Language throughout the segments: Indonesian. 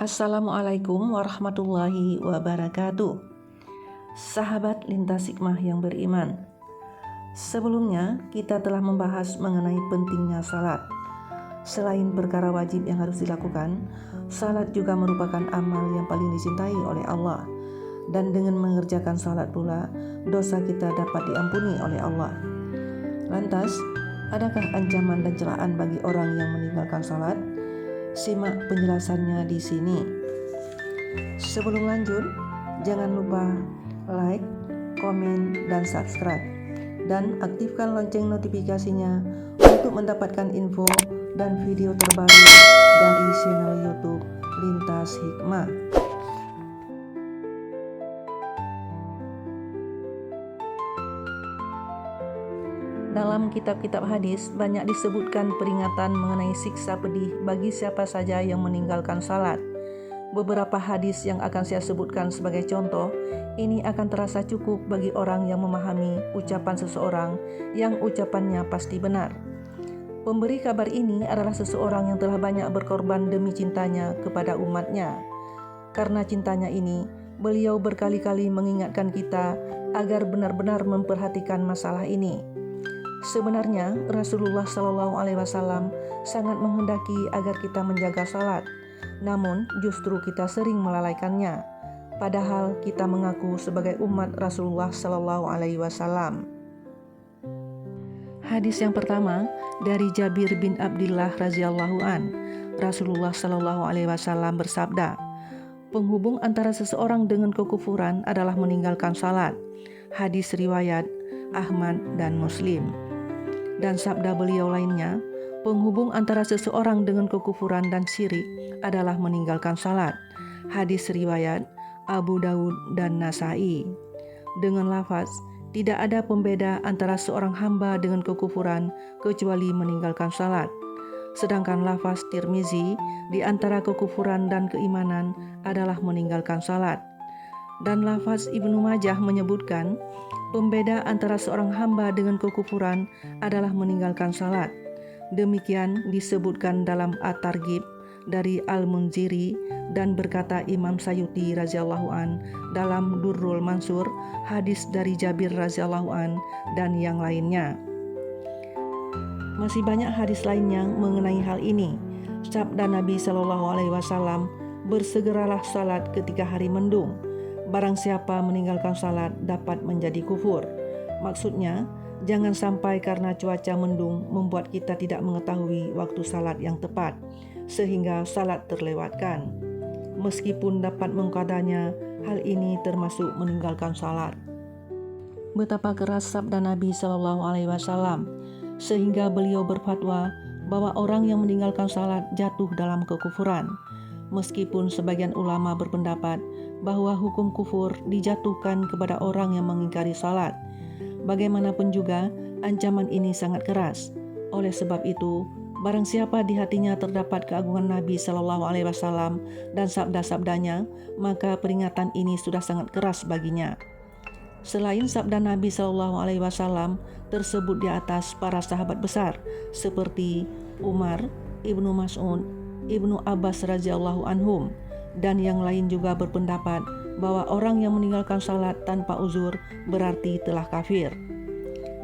Assalamualaikum warahmatullahi wabarakatuh. Sahabat lintas hikmah yang beriman, sebelumnya kita telah membahas mengenai pentingnya salat. Selain perkara wajib yang harus dilakukan, salat juga merupakan amal yang paling dicintai oleh Allah. Dan dengan mengerjakan salat pula, dosa kita dapat diampuni oleh Allah. Lantas, adakah ancaman dan celaan bagi orang yang meninggalkan salat? Simak penjelasannya di sini. Sebelum lanjut, jangan lupa like, komen, dan subscribe. Dan aktifkan lonceng notifikasinya untuk mendapatkan info dan video terbaru dari channel YouTube Lintas Hikmah. Dalam kitab-kitab hadis banyak disebutkan peringatan mengenai siksa pedih bagi siapa saja yang meninggalkan salat. Beberapa hadis yang akan saya sebutkan sebagai contoh, ini akan terasa cukup bagi orang yang memahami ucapan seseorang yang ucapannya pasti benar. Pemberi kabar ini adalah seseorang yang telah banyak berkorban demi cintanya kepada umatnya. Karena cintanya ini, beliau berkali-kali mengingatkan kita agar benar-benar memperhatikan masalah ini. Sebenarnya Rasulullah SAW sangat menghendaki agar kita menjaga salat, namun justru kita sering melalaikannya, padahal kita mengaku sebagai umat Rasulullah SAW. Hadis yang pertama dari Jabir bin Abdillah radhiyallahu an. Rasulullah SAW bersabda, penghubung antara seseorang dengan kekufuran adalah meninggalkan salat. Hadis riwayat Ahmad dan Muslim. Dan sabda beliau lainnya, penghubung antara seseorang dengan kekufuran dan syirik adalah meninggalkan salat. Hadis riwayat Abu Daud dan Nasai. Dengan lafaz, tidak ada pembeda antara seorang hamba dengan kekufuran kecuali meninggalkan salat. Sedangkan lafaz Tirmizi, di antara kekufuran dan keimanan adalah meninggalkan salat. Dan lafaz Ibnu Majah menyebutkan, pembeda antara seorang hamba dengan kekufuran adalah meninggalkan salat. Demikian disebutkan dalam At-Targhib dari Al-Munziri, dan berkata Imam Sayuti radhiyallahu an dalam Durrul Mansur, hadis dari Jabir radhiyallahu an dan yang lainnya. Masih banyak hadis lainnya mengenai hal ini. Sabda Nabi SAW, bersegeralah salat ketika hari mendung. Barang siapa meninggalkan salat dapat menjadi kufur. Maksudnya, jangan sampai karena cuaca mendung membuat kita tidak mengetahui waktu salat yang tepat, sehingga salat terlewatkan. Meskipun dapat mengqadanya, hal ini termasuk meninggalkan salat. Betapa keras sabda Nabi SAW, sehingga beliau berfatwa bahwa orang yang meninggalkan salat jatuh dalam kekufuran. Meskipun sebagian ulama berpendapat bahwa hukum kufur dijatuhkan kepada orang yang mengingkari salat, bagaimanapun juga ancaman ini sangat keras. Oleh sebab itu, barang siapa di hatinya terdapat keagungan Nabi SAW dan sabda-sabdanya, maka peringatan ini sudah sangat keras baginya. Selain sabda Nabi SAW tersebut di atas para sahabat besar seperti Umar, Ibnu Mas'ud, Ibnu Abbas radhiyallahu anhum, dan yang lain juga berpendapat bahwa orang yang meninggalkan salat tanpa uzur berarti telah kafir.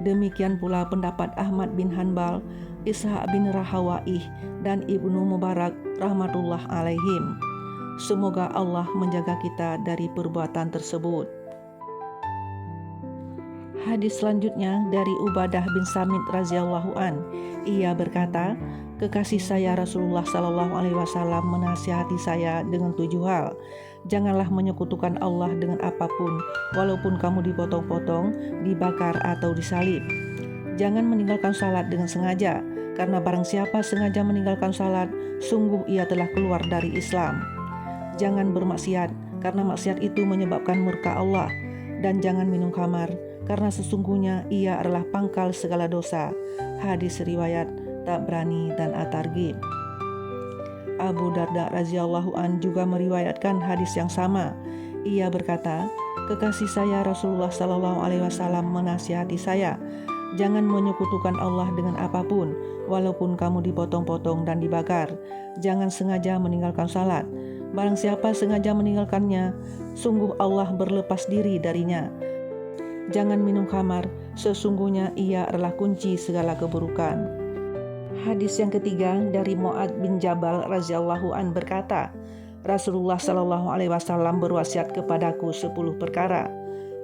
Demikian pula pendapat Ahmad bin Hanbal, Ishaq bin Rahawaih, dan Ibnu Mubarak rahmatullah alaihim. Semoga Allah menjaga kita dari perbuatan tersebut. Hadis selanjutnya dari Ubadah bin Samit radhiyallahu an. Ia berkata, kekasih saya Rasulullah SAW menasihati saya dengan 7 hal. Janganlah menyekutukan Allah dengan apapun, walaupun kamu dipotong-potong, dibakar atau disalib. Jangan meninggalkan salat dengan sengaja, karena barang siapa sengaja meninggalkan salat, sungguh ia telah keluar dari Islam. Jangan bermaksiat, karena maksiat itu menyebabkan murka Allah. Dan jangan minum khamar, karena sesungguhnya ia adalah pangkal segala dosa. Hadis riwayat Tabrani dan At-Targhib. Abu Darda radhiyallahu an juga meriwayatkan hadis yang sama. Ia berkata, kekasih saya Rasulullah SAW menasihati saya, jangan menyekutukan Allah dengan apapun, walaupun kamu dipotong-potong dan dibakar. Jangan sengaja meninggalkan salat. Barang siapa sengaja meninggalkannya, sungguh Allah berlepas diri darinya. Jangan minum khamar, sesungguhnya ia adalah kunci segala keburukan. Hadis yang ketiga dari Mu'adz bin Jabal radhiyallahu an berkata, Rasulullah Shallallahu Alaihi Wasallam berwasiat kepadaku 10 perkara.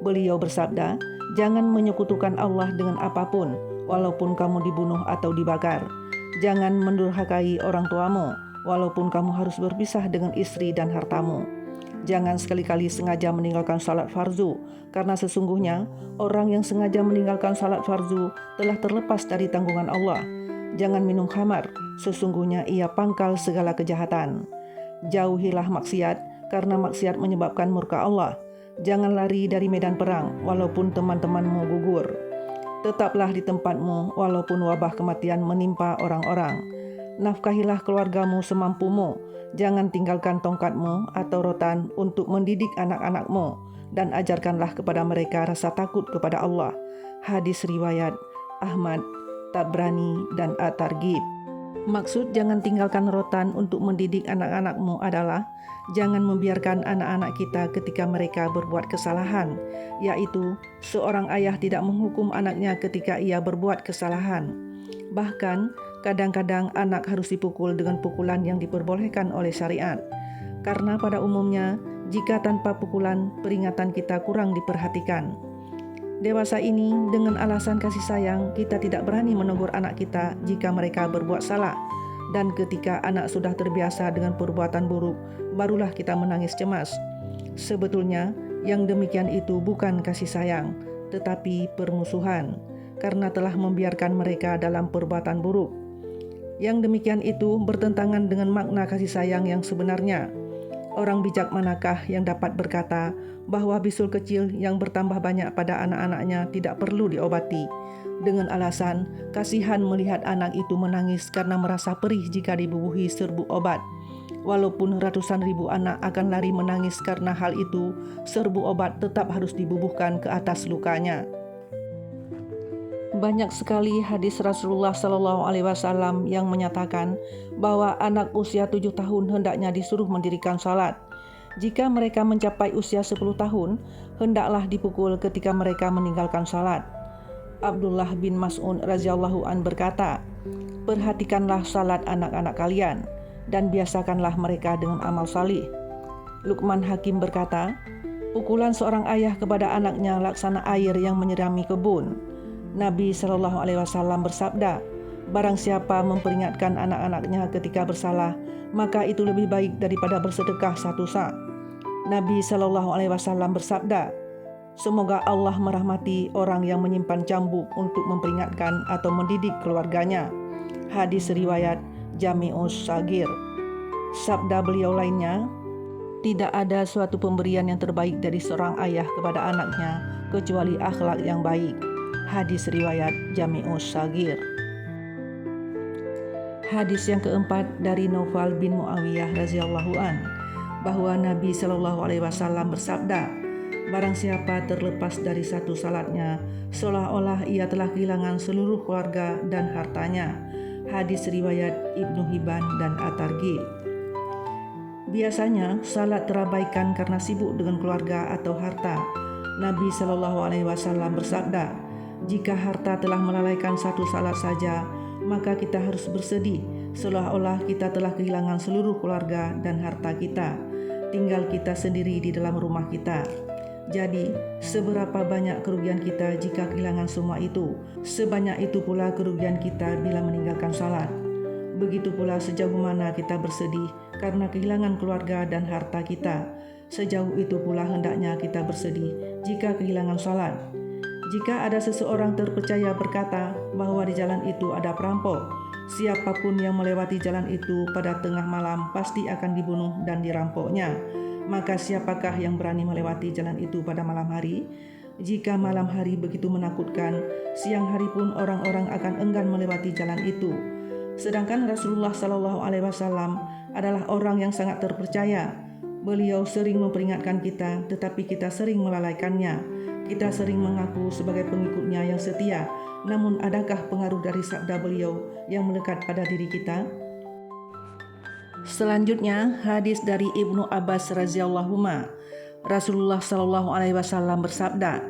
Beliau bersabda, jangan menyekutukan Allah dengan apapun, walaupun kamu dibunuh atau dibakar. Jangan mendurhakai orang tuamu, walaupun kamu harus berpisah dengan istri dan hartamu. Jangan sekali-kali sengaja meninggalkan salat fardu, karena sesungguhnya orang yang sengaja meninggalkan salat fardu telah terlepas dari tanggungan Allah. Jangan minum khamar, sesungguhnya ia pangkal segala kejahatan. Jauhilah maksiat, karena maksiat menyebabkan murka Allah. Jangan lari dari medan perang, walaupun teman-temanmu gugur. Tetaplah di tempatmu, walaupun wabah kematian menimpa orang-orang. Nafkahilah keluargamu semampumu. Jangan tinggalkan tongkatmu atau rotan untuk mendidik anak-anakmu, dan ajarkanlah kepada mereka rasa takut kepada Allah. Hadis riwayat Ahmad, Tabrani, dan At-Targhib. Maksud jangan tinggalkan rotan untuk mendidik anak-anakmu adalah jangan membiarkan anak-anak kita ketika mereka berbuat kesalahan, yaitu seorang ayah tidak menghukum anaknya ketika ia berbuat kesalahan. Bahkan, kadang-kadang anak harus dipukul dengan pukulan yang diperbolehkan oleh syariat. Karena pada umumnya, jika tanpa pukulan, peringatan kita kurang diperhatikan. Dewasa ini, dengan alasan kasih sayang, kita tidak berani menegur anak kita jika mereka berbuat salah. Dan ketika anak sudah terbiasa dengan perbuatan buruk, barulah kita menangis cemas. Sebetulnya, yang demikian itu bukan kasih sayang, tetapi permusuhan, karena telah membiarkan mereka dalam perbuatan buruk. Yang demikian itu bertentangan dengan makna kasih sayang yang sebenarnya. Orang bijak manakah yang dapat berkata bahwa bisul kecil yang bertambah banyak pada anak-anaknya tidak perlu diobati, dengan alasan kasihan melihat anak itu menangis karena merasa perih jika dibubuhi serbuk obat. Walaupun ratusan ribu anak akan lari menangis karena hal itu, serbuk obat tetap harus dibubuhkan ke atas lukanya. Banyak sekali hadis Rasulullah Shallallahu Alaihi Wasallam yang menyatakan bahwa anak usia 7 tahun hendaknya disuruh mendirikan salat. Jika mereka mencapai usia 10 tahun, hendaklah dipukul ketika mereka meninggalkan salat. Abdullah bin Mas'ud radhiyallahu an berkata, perhatikanlah salat anak-anak kalian dan biasakanlah mereka dengan amal salih. Luqman Hakim berkata, pukulan seorang ayah kepada anaknya laksana air yang menyirami kebun. Nabi Shallallahu Alaihi Wasallam bersabda, barang siapa memperingatkan anak-anaknya ketika bersalah, maka itu lebih baik daripada bersedekah satu sa'. Nabi Shallallahu Alaihi Wasallam bersabda, semoga Allah merahmati orang yang menyimpan cambuk untuk memperingatkan atau mendidik keluarganya. Hadis riwayat Jami'us Shagir. Sabda beliau lainnya, tidak ada suatu pemberian yang terbaik dari seorang ayah kepada anaknya kecuali akhlak yang baik. Hadis riwayat Jami'us Shagir. Hadis yang keempat dari Naufal bin Muawiyah radhiyallahu an, bahwa Nabi Shallallahu Alaihi Wasallam bersabda, barang siapa terlepas dari satu salatnya, seolah-olah ia telah kehilangan seluruh keluarga dan hartanya. Hadis riwayat Ibnu Hibban dan At-Targhib. Biasanya salat terabaikan karena sibuk dengan keluarga atau harta. Nabi Shallallahu Alaihi Wasallam bersabda, jika harta telah melalaikan satu salat saja, maka kita harus bersedih, seolah-olah kita telah kehilangan seluruh keluarga dan harta kita. Tinggal kita sendiri di dalam rumah kita. Jadi, seberapa banyak kerugian kita jika kehilangan semua itu, sebanyak itu pula kerugian kita bila meninggalkan salat. Begitu pula sejauh mana kita bersedih karena kehilangan keluarga dan harta kita, sejauh itu pula hendaknya kita bersedih jika kehilangan salat. Jika ada seseorang terpercaya berkata bahwa di jalan itu ada perampok, siapapun yang melewati jalan itu pada tengah malam pasti akan dibunuh dan dirampoknya. Maka siapakah yang berani melewati jalan itu pada malam hari? Jika malam hari begitu menakutkan, siang hari pun orang-orang akan enggan melewati jalan itu. Sedangkan Rasulullah Shallallahu Alaihi Wasallam adalah orang yang sangat terpercaya. Beliau sering memperingatkan kita, tetapi kita sering melalaikannya. Kita sering mengaku sebagai pengikutnya yang setia, namun adakah pengaruh dari sabda beliau yang melekat pada diri kita? Selanjutnya, hadis dari Ibnu Abbas radhiyallahu anhu. Rasulullah Shallallahu alaihi wasallam bersabda,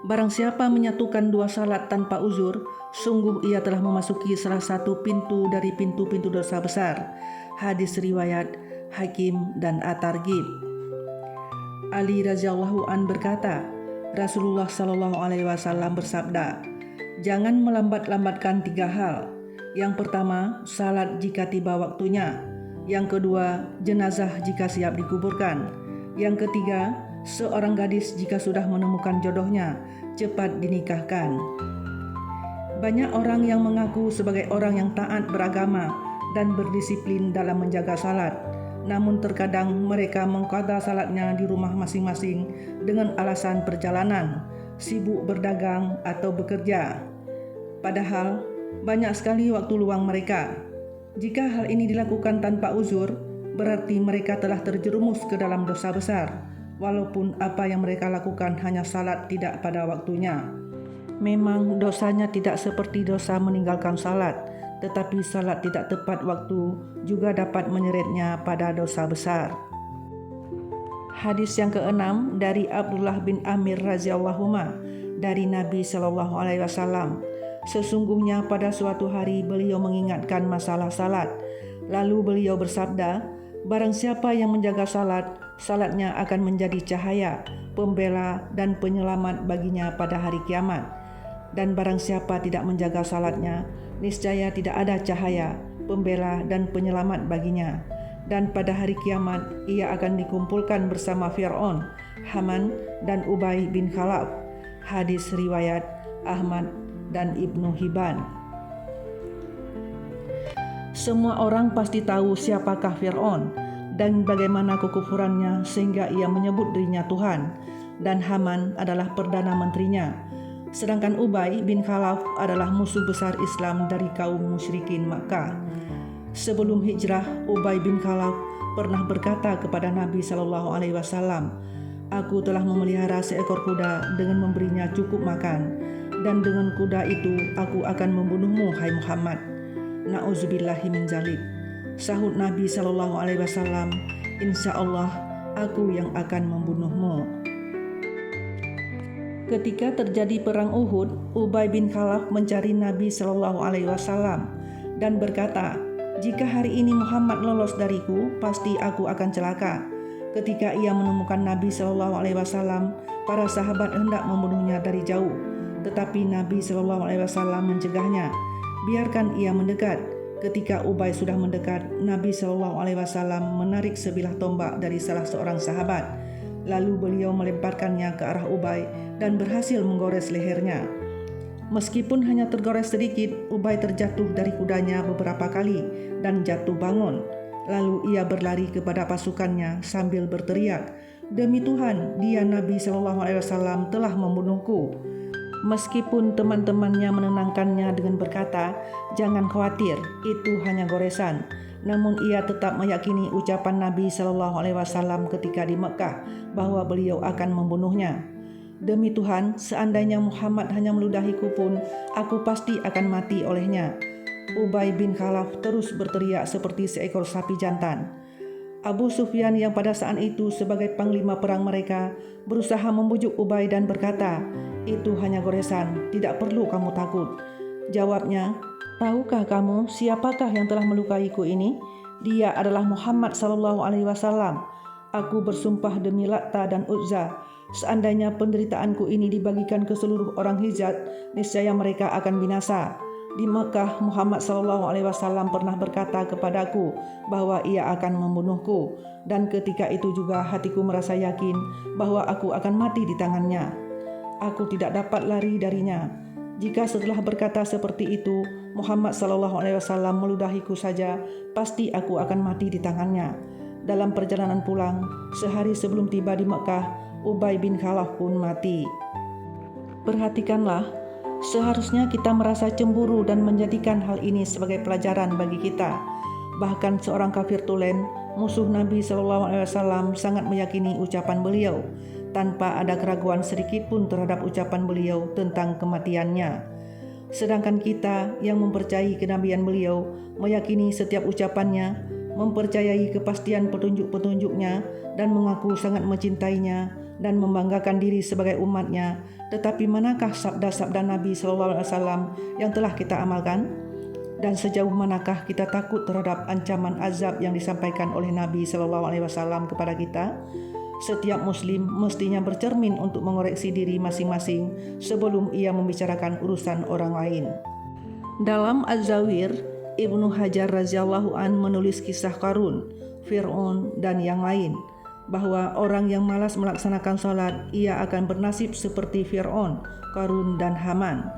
"Barang siapa menyatukan dua salat tanpa uzur, sungguh ia telah memasuki salah satu pintu dari pintu-pintu dosa besar." Hadis riwayat Hakim dan At-Targhib. Ali radhiyallahu an berkata, Rasulullah Shallallahu alaihi wasallam bersabda, "Jangan melambat-lambatkan tiga hal. Yang pertama, salat jika tiba waktunya. Yang kedua, jenazah jika siap dikuburkan. Yang ketiga, seorang gadis jika sudah menemukan jodohnya, cepat dinikahkan." Banyak orang yang mengaku sebagai orang yang taat beragama dan berdisiplin dalam menjaga salat. Namun terkadang mereka mengqadha salatnya di rumah masing-masing dengan alasan perjalanan, sibuk berdagang atau bekerja. Padahal banyak sekali waktu luang mereka. Jika hal ini dilakukan tanpa uzur, berarti mereka telah terjerumus ke dalam dosa besar, walaupun apa yang mereka lakukan hanya salat tidak pada waktunya. Memang dosanya tidak seperti dosa meninggalkan salat, tetapi salat tidak tepat waktu juga dapat menyeretnya pada dosa besar. Hadis yang keenam dari Abdullah bin Amir radhiyallahu anhu dari Nabi Shallallahu alaihi wasallam. Sesungguhnya pada suatu hari beliau mengingatkan masalah salat. Lalu beliau bersabda, "Barang siapa yang menjaga salat, salatnya akan menjadi cahaya, pembela dan penyelamat baginya pada hari kiamat. Dan barang siapa tidak menjaga salatnya, niscaya tidak ada cahaya, pembela dan penyelamat baginya. Dan pada hari kiamat ia akan dikumpulkan bersama Fir'aun, Haman dan Ubay bin Khalaf." Hadis riwayat Ahmad dan Ibnu Hibban. Semua orang pasti tahu siapakah Fir'aun dan bagaimana kekufurannya sehingga ia menyebut dirinya Tuhan, dan Haman adalah perdana menterinya. Sedangkan Ubay bin Khalaf adalah musuh besar Islam dari kaum musyrikin Makkah. Sebelum hijrah, Ubay bin Khalaf pernah berkata kepada Nabi Shallallahu alaihi wasallam, "Aku telah memelihara seekor kuda dengan memberinya cukup makan, dan dengan kuda itu aku akan membunuhmu, hai Muhammad." Na'udzubillahi min dzalik. Sahut Nabi Shallallahu alaihi wasallam, "Insya Allah aku yang akan membunuhmu." Ketika terjadi perang Uhud, Ubay bin Khalaf mencari Nabi Shallallahu alaihi wasallam dan berkata, "Jika hari ini Muhammad lolos dariku, pasti aku akan celaka." Ketika ia menemukan Nabi Shallallahu alaihi wasallam, para sahabat hendak membunuhnya dari jauh. Tetapi Nabi Shallallahu alaihi wasallam mencegahnya, "Biarkan ia mendekat." Ketika Ubay sudah mendekat, Nabi Shallallahu alaihi wasallam menarik sebilah tombak dari salah seorang sahabat. Lalu beliau melemparkannya ke arah Ubay dan berhasil menggores lehernya. Meskipun hanya tergores sedikit, Ubay terjatuh dari kudanya beberapa kali dan jatuh bangun. Lalu ia berlari kepada pasukannya sambil berteriak, "Demi Tuhan, dia Nabi Shallallahu alaihi wasallam telah membunuhku." Meskipun teman-temannya menenangkannya dengan berkata, "Jangan khawatir, itu hanya goresan." Namun ia tetap meyakini ucapan Nabi Shallallahu alaihi wasallam ketika di Mekah bahwa beliau akan membunuhnya. "Demi Tuhan, seandainya Muhammad hanya meludahiku pun, aku pasti akan mati olehnya." Ubay bin Khalaf terus berteriak seperti seekor sapi jantan. Abu Sufyan yang pada saat itu sebagai panglima perang mereka berusaha membujuk Ubay dan berkata, "Itu hanya goresan, tidak perlu kamu takut." Jawabnya, "Tahukah kamu siapakah yang telah melukaiku ini? Dia adalah Muhammad Sallallahu Alaihi Wasallam. Aku bersumpah demi Latta dan Uzza, seandainya penderitaanku ini dibagikan ke seluruh orang Hijaz, niscaya mereka akan binasa. Di Mekah, Muhammad Sallallahu Alaihi Wasallam pernah berkata kepadaku bahwa ia akan membunuhku, dan ketika itu juga hatiku merasa yakin bahwa aku akan mati di tangannya. Aku tidak dapat lari darinya. Jika setelah berkata seperti itu, Muhammad Sallallahu Alaihi Wasallam meludahiku saja, pasti aku akan mati di tangannya." Dalam perjalanan pulang, sehari sebelum tiba di Mekah, Ubay bin Khalaf pun mati. Perhatikanlah, seharusnya kita merasa cemburu dan menjadikan hal ini sebagai pelajaran bagi kita. Bahkan seorang kafir tulen, musuh Nabi Shallallahu Alaihi Wasallam, sangat meyakini ucapan beliau tanpa ada keraguan sedikit pun terhadap ucapan beliau tentang kematiannya. Sedangkan kita yang mempercayai kenabian beliau, meyakini setiap ucapannya, mempercayai kepastian petunjuk-petunjuknya, dan mengaku sangat mencintainya dan membanggakan diri sebagai umatnya. Tetapi manakah sabda-sabda Nabi SAW yang telah kita amalkan? Dan sejauh manakah kita takut terhadap ancaman azab yang disampaikan oleh Nabi SAW kepada kita? Setiap muslim mestinya bercermin untuk mengoreksi diri masing-masing sebelum ia membicarakan urusan orang lain. Dalam Az-Zawir, Ibnu Hajar radhiyallahu an menulis kisah Qarun, Fir'aun, dan yang lain, bahwa orang yang malas melaksanakan sholat, ia akan bernasib seperti Fir'aun, Qarun, dan Haman.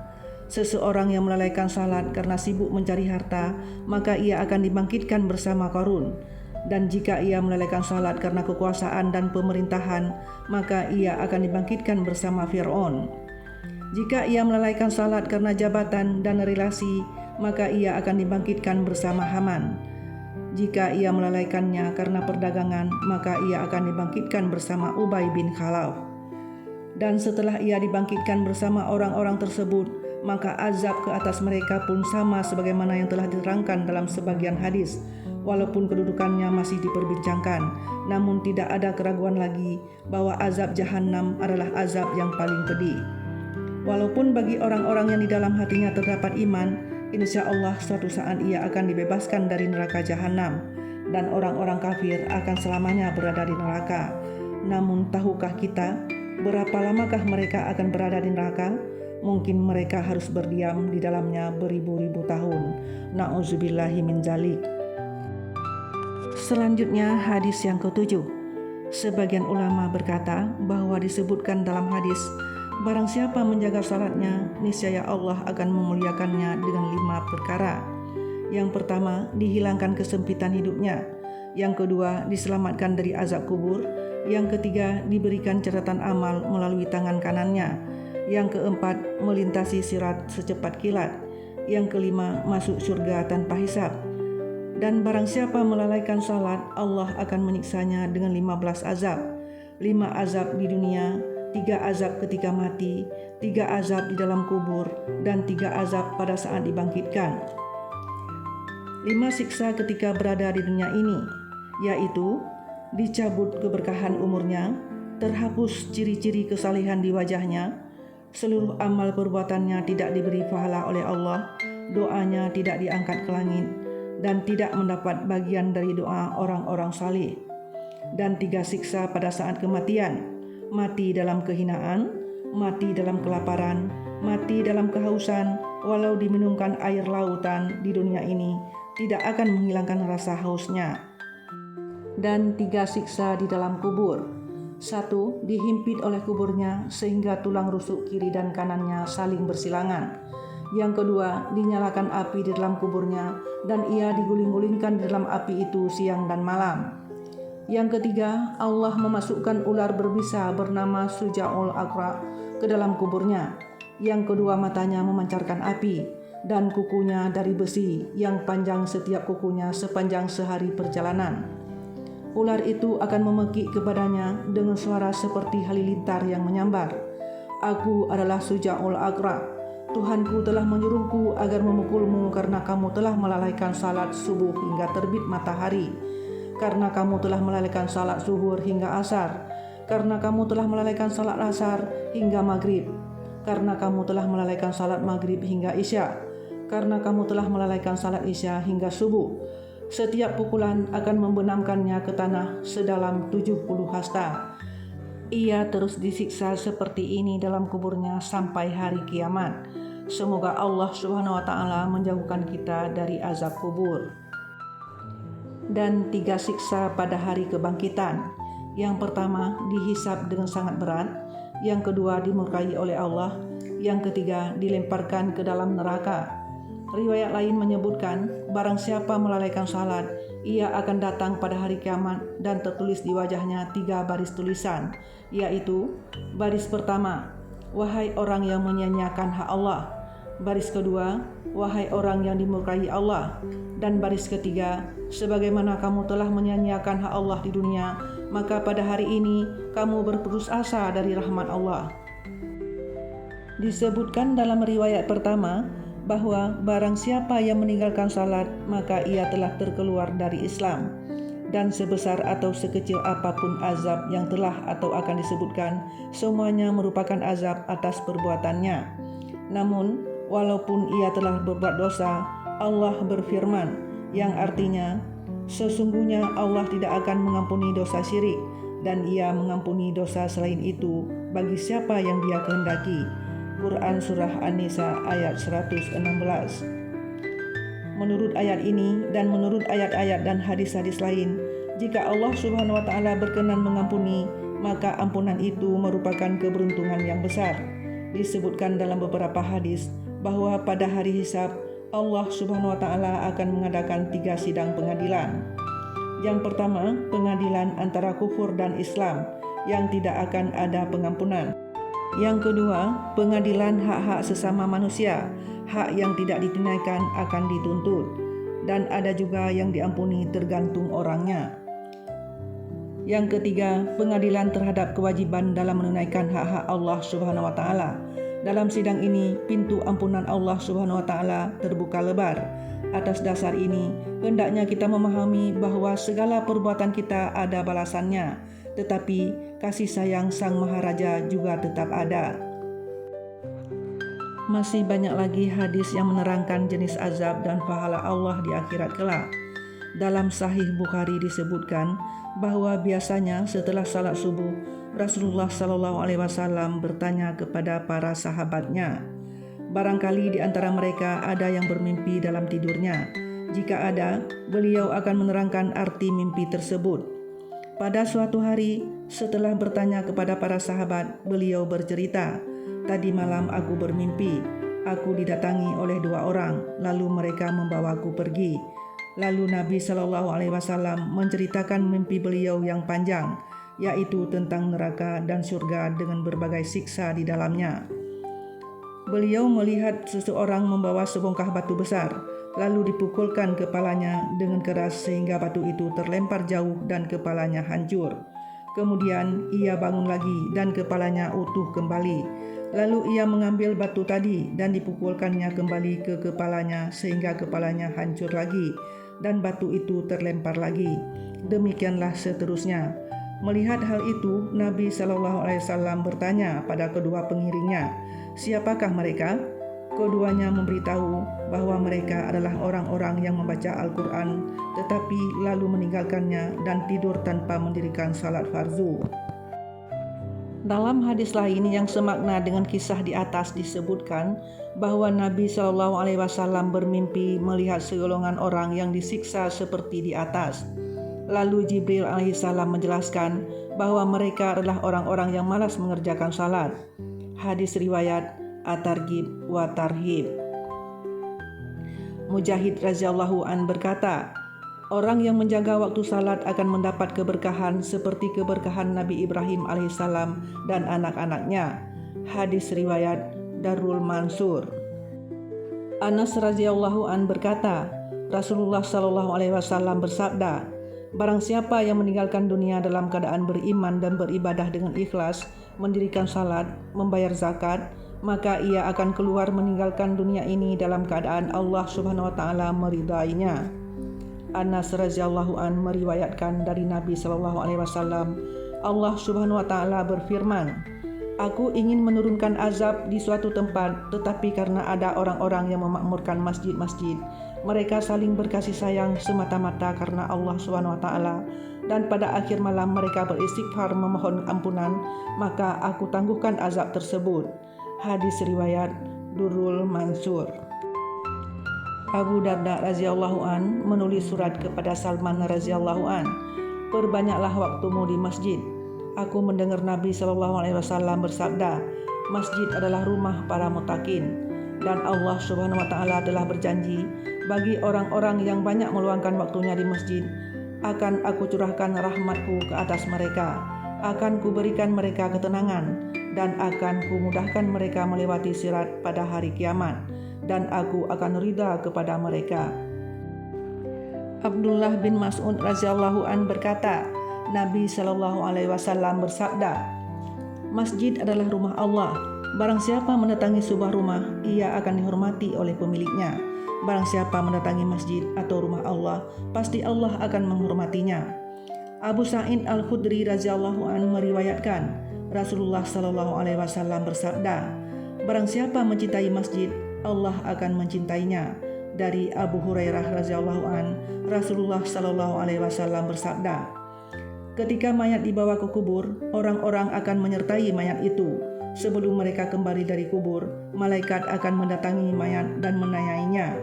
Seseorang yang melalaikan salat karena sibuk mencari harta, maka ia akan dibangkitkan bersama Qarun. Dan jika ia melalaikan salat karena kekuasaan dan pemerintahan, maka ia akan dibangkitkan bersama Fir'aun. Jika ia melalaikan salat karena jabatan dan relasi, maka ia akan dibangkitkan bersama Haman. Jika ia melalaikannya karena perdagangan, maka ia akan dibangkitkan bersama Ubay bin Khalaf. Dan setelah ia dibangkitkan bersama orang-orang tersebut, maka azab ke atas mereka pun sama sebagaimana yang telah diterangkan dalam sebagian hadis. Walaupun kedudukannya masih diperbincangkan, namun tidak ada keraguan lagi bahwa azab Jahannam adalah azab yang paling pedih. Walaupun bagi orang-orang yang di dalam hatinya terdapat iman, insya Allah suatu saat ia akan dibebaskan dari neraka Jahannam, dan orang-orang kafir akan selamanya berada di neraka. Namun tahukah kita berapa lamakah mereka akan berada di neraka? Mungkin mereka harus berdiam di dalamnya beribu-ribu tahun. Na'udzubillahi min dzalik. Selanjutnya hadis yang ke-7. Sebagian ulama berkata bahwa disebutkan dalam hadis, barang siapa menjaga salatnya, niscaya Allah akan memuliakannya dengan 5 perkara. Yang pertama, dihilangkan kesempitan hidupnya. Yang kedua, diselamatkan dari azab kubur. Yang ketiga, diberikan catatan amal melalui tangan kanannya. Yang keempat, melintasi sirat secepat kilat. Yang kelima, masuk surga tanpa hisab. Dan barang siapa melalaikan salat, Allah akan menyiksanya dengan 15 azab. 5 azab di dunia, 3 azab ketika mati, 3 azab di dalam kubur, dan 3 azab pada saat dibangkitkan. 5 siksa ketika berada di dunia ini, yaitu dicabut keberkahan umurnya, terhapus ciri-ciri kesalehan di wajahnya, seluruh amal perbuatannya tidak diberi pahala oleh Allah, doanya tidak diangkat ke langit, dan tidak mendapat bagian dari doa orang-orang saleh. Dan 3 siksa pada saat kematian, mati dalam kehinaan, mati dalam kelaparan, mati dalam kehausan, walau diminumkan air lautan di dunia ini, tidak akan menghilangkan rasa hausnya. Dan 3 siksa di dalam kubur. 1. Dihimpit oleh kuburnya sehingga tulang rusuk kiri dan kanannya saling bersilangan. Yang kedua, dinyalakan api di dalam kuburnya dan ia diguling-gulingkan di dalam api itu siang dan malam. Yang ketiga, Allah memasukkan ular berbisa bernama Suja'ul Aqra ke dalam kuburnya. Yang kedua, matanya memancarkan api dan kukunya dari besi yang panjang setiap kukunya sepanjang sehari perjalanan. Ular itu akan memekik kepadanya dengan suara seperti halilintar yang menyambar. Aku adalah Suja'ul Aqra. Tuhanku telah menyuruhku agar memukulmu karena kamu telah melalaikan salat subuh hingga terbit matahari, karena kamu telah melalaikan salat zuhur hingga asar, karena kamu telah melalaikan salat asar hingga maghrib, karena kamu telah melalaikan salat maghrib hingga isya, karena kamu telah melalaikan salat isya hingga subuh. Setiap pukulan akan membenamkannya ke tanah sedalam 70 hasta. Ia terus disiksa seperti ini dalam kuburnya sampai hari kiamat. Semoga Allah Subhanahu wa Ta'ala menjauhkan kita dari azab kubur. Dan 3 siksa pada hari kebangkitan. Yang pertama, dihisab dengan sangat berat. Yang kedua, dimurkai oleh Allah. Yang ketiga, dilemparkan ke dalam neraka. Riwayat lain menyebutkan, barang siapa melalaikan salat, ia akan datang pada hari kiamat dan tertulis di wajahnya 3 baris tulisan, yaitu baris pertama, wahai orang yang menyia-nyiakan hak Allah. Baris kedua, wahai orang yang dimurkai Allah. Dan baris ketiga, sebagaimana kamu telah menyia-nyiakan hak Allah di dunia, maka pada hari ini kamu berputus asa dari rahmat Allah. Disebutkan dalam riwayat pertama bahwa barang siapa yang meninggalkan salat maka ia telah terkeluar dari Islam, dan sebesar atau sekecil apapun azab yang telah atau akan disebutkan, semuanya merupakan azab atas perbuatannya. Namun walaupun ia telah berbuat dosa, Allah berfirman, yang artinya, sesungguhnya Allah tidak akan mengampuni dosa syirik, dan ia mengampuni dosa selain itu bagi siapa yang dia kehendaki. Quran Surah An-Nisa ayat 116. Menurut ayat ini dan menurut ayat-ayat dan hadis-hadis lain, jika Allah Subhanahu wa Ta'ala berkenan mengampuni, maka ampunan itu merupakan keberuntungan yang besar. Disebutkan dalam beberapa hadis bahwa pada hari hisab Allah Subhanahu wa Ta'ala akan mengadakan 3 sidang pengadilan. Yang pertama, pengadilan antara kufur dan Islam yang tidak akan ada pengampunan. Yang kedua, pengadilan hak-hak sesama manusia, hak yang tidak ditunaikan akan dituntut, dan ada juga yang diampuni tergantung orangnya. Yang ketiga, pengadilan terhadap kewajiban dalam menunaikan hak-hak Allah Subhanahu wa Ta'ala. Dalam sidang ini, pintu ampunan Allah Subhanahu wa Ta'ala terbuka lebar. Atas dasar ini, hendaknya kita memahami bahwa segala perbuatan kita ada balasannya, tetapi kasih sayang Sang Maharaja juga tetap ada. Masih banyak lagi hadis yang menerangkan jenis azab dan pahala Allah di akhirat kelak. Dalam Sahih Bukhari disebutkan bahwa biasanya setelah salat subuh, Rasulullah SAW bertanya kepada para sahabatnya, barangkali di antara mereka ada yang bermimpi dalam tidurnya. Jika ada, beliau akan menerangkan arti mimpi tersebut. Pada suatu hari, setelah bertanya kepada para sahabat, beliau bercerita, "Tadi malam aku bermimpi. Aku didatangi oleh 2 orang, lalu mereka membawaku pergi." Lalu Nabi SAW menceritakan mimpi beliau yang panjang, yaitu tentang neraka dan surga dengan berbagai siksa di dalamnya. Beliau melihat seseorang membawa sebongkah batu besar, lalu dipukulkan kepalanya dengan keras sehingga batu itu terlempar jauh dan kepalanya hancur. Kemudian ia bangun lagi dan kepalanya utuh kembali. Lalu ia mengambil batu tadi dan dipukulkannya kembali ke kepalanya sehingga kepalanya hancur lagi dan batu itu terlempar lagi. Demikianlah seterusnya. Melihat hal itu, Nabi SAW bertanya pada kedua pengiringnya, "Siapakah mereka?" Keduanya memberitahu bahwa mereka adalah orang-orang yang membaca Al-Quran tetapi lalu meninggalkannya dan tidur tanpa mendirikan salat fardu. Dalam hadis lain yang semakna dengan kisah di atas disebutkan bahwa Nabi SAW bermimpi melihat segolongan orang yang disiksa seperti di atas. Lalu Jibril alaihissalam menjelaskan bahwa mereka adalah orang-orang yang malas mengerjakan salat. Hadis riwayat At-Targhib wa Tarhib. Mujahid radhiyallahu an berkata, orang yang menjaga waktu salat akan mendapat keberkahan seperti keberkahan Nabi Ibrahim alaihissalam dan anak-anaknya. Hadis riwayat Darul Mansur. Anas radhiyallahu an berkata, Rasulullah SAW bersabda, barang siapa yang meninggalkan dunia dalam keadaan beriman dan beribadah dengan ikhlas, mendirikan salat, membayar zakat, maka ia akan keluar meninggalkan dunia ini dalam keadaan Allah Subhanahu wa Ta'ala meridainya. Anas radhiyallahu an meriwayatkan dari Nabi SAW, Allah Subhanahu wa Ta'ala berfirman, "Aku ingin menurunkan azab di suatu tempat, tetapi karena ada orang-orang yang memakmurkan masjid-masjid, mereka saling berkasih sayang semata-mata karena Allah Subhanahu wa Ta'ala, dan pada akhir malam mereka beristighfar memohon ampunan, maka aku tangguhkan azab tersebut." Hadis riwayat Durrul Mansur. Abu Darda radhiyallahu an menulis surat kepada Salman radhiyallahu an, "Perbanyaklah waktumu di masjid. Aku mendengar Nabi SAW bersabda, masjid adalah rumah para mutakin, dan Allah Subhanahu wa Ta'ala telah berjanji bagi orang-orang yang banyak meluangkan waktunya di masjid, akan aku curahkan rahmatku ke atas mereka, akan kuberikan mereka ketenangan, dan akan kumudahkan mereka melewati sirat pada hari kiamat, dan aku akan ridha kepada mereka." Abdullah bin Mas'ud radhiyallahu an berkata, Nabi SAW bersabda, masjid adalah rumah Allah. Barang siapa mendatangi sebuah rumah, ia akan dihormati oleh pemiliknya. Barang siapa mendatangi masjid atau rumah Allah, pasti Allah akan menghormatinya. Abu Sa'id Al-Khudri radhiyallahu anhu meriwayatkan, Rasulullah Shallallahu alaihi wasallam bersabda, barang siapa mencintai masjid, Allah akan mencintainya. Dari Abu Hurairah radhiyallahu anhu, Rasulullah Shallallahu alaihi wasallam bersabda, ketika mayat dibawa ke kubur, orang-orang akan menyertai mayat itu. Sebelum mereka kembali dari kubur, malaikat akan mendatangi mayat dan menanyainya.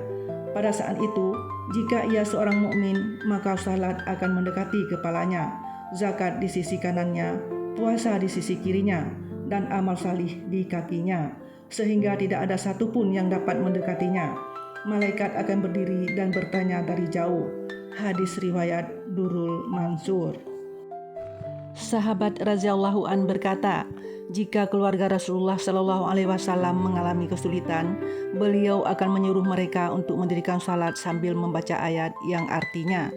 Pada saat itu, jika ia seorang mukmin, maka salat akan mendekati kepalanya, zakat di sisi kanannya, puasa di sisi kirinya, dan amal salih di kakinya, sehingga tidak ada satupun yang dapat mendekatinya. Malaikat akan berdiri dan bertanya dari jauh. Hadis riwayat Durrul Mansur. Sahabat radhiyallahu an berkata, jika keluarga Rasulullah Shallallahu alaihi wasallam mengalami kesulitan, beliau akan menyuruh mereka untuk mendirikan salat sambil membaca ayat yang artinya,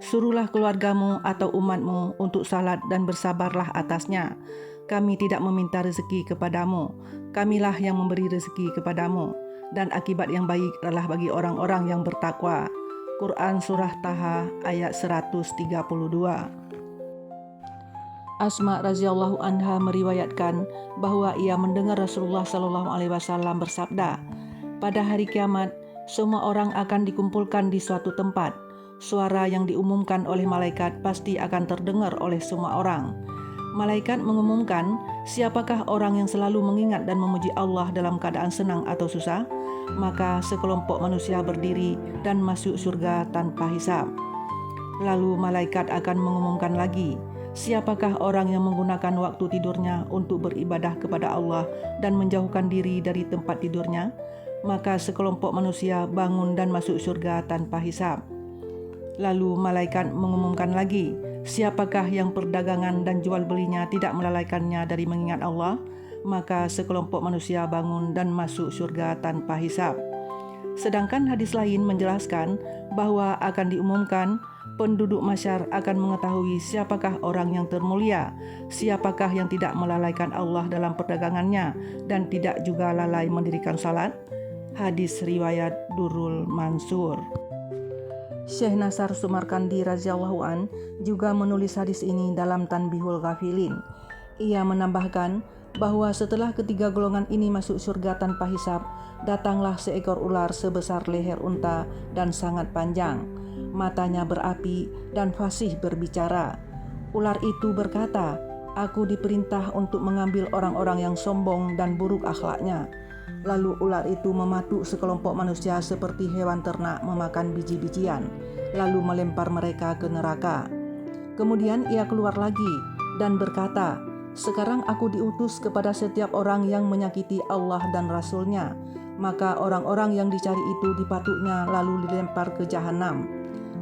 suruhlah keluargamu atau umatmu untuk salat dan bersabarlah atasnya. Kami tidak meminta rezeki kepadamu, kamilah yang memberi rezeki kepadamu, dan akibat yang baik adalah bagi orang-orang yang bertakwa. Quran Surah Taha ayat 132. Asma radhiyallahu anha meriwayatkan bahwa ia mendengar Rasulullah Shallallahu alaihi wasallam bersabda, pada hari kiamat semua orang akan dikumpulkan di suatu tempat. Suara yang diumumkan oleh malaikat pasti akan terdengar oleh semua orang. Malaikat mengumumkan, siapakah orang yang selalu mengingat dan memuji Allah dalam keadaan senang atau susah? Maka sekelompok manusia berdiri dan masuk surga tanpa hisab. Lalu malaikat akan mengumumkan lagi, siapakah orang yang menggunakan waktu tidurnya untuk beribadah kepada Allah dan menjauhkan diri dari tempat tidurnya? Maka sekelompok manusia bangun dan masuk surga tanpa hisab. Lalu malaikat mengumumkan lagi, siapakah yang perdagangan dan jual belinya tidak melalaikannya dari mengingat Allah? Maka sekelompok manusia bangun dan masuk surga tanpa hisab. Sedangkan hadis lain menjelaskan bahwa akan diumumkan, penduduk masyar akan mengetahui siapakah orang yang termulia, siapakah yang tidak melalaikan Allah dalam perdagangannya dan tidak juga lalai mendirikan salat. Hadis riwayat Durrul Mansur. Syekh Nasar Sumarkandi radhiyallahu an juga menulis hadis ini dalam Tanbihul Ghafilin. Ia menambahkan bahwa setelah ketiga golongan ini masuk surga tanpa hisab, datanglah seekor ular sebesar leher unta dan sangat panjang. Matanya berapi dan fasih berbicara. Ular itu berkata, aku diperintah untuk mengambil orang-orang yang sombong dan buruk akhlaknya. Lalu ular itu mematuk sekelompok manusia seperti hewan ternak memakan biji-bijian, lalu melempar mereka ke neraka. Kemudian ia keluar lagi dan berkata, sekarang aku diutus kepada setiap orang yang menyakiti Allah dan Rasul-Nya. Maka orang-orang yang dicari itu dipatuknya lalu dilempar ke jahanam.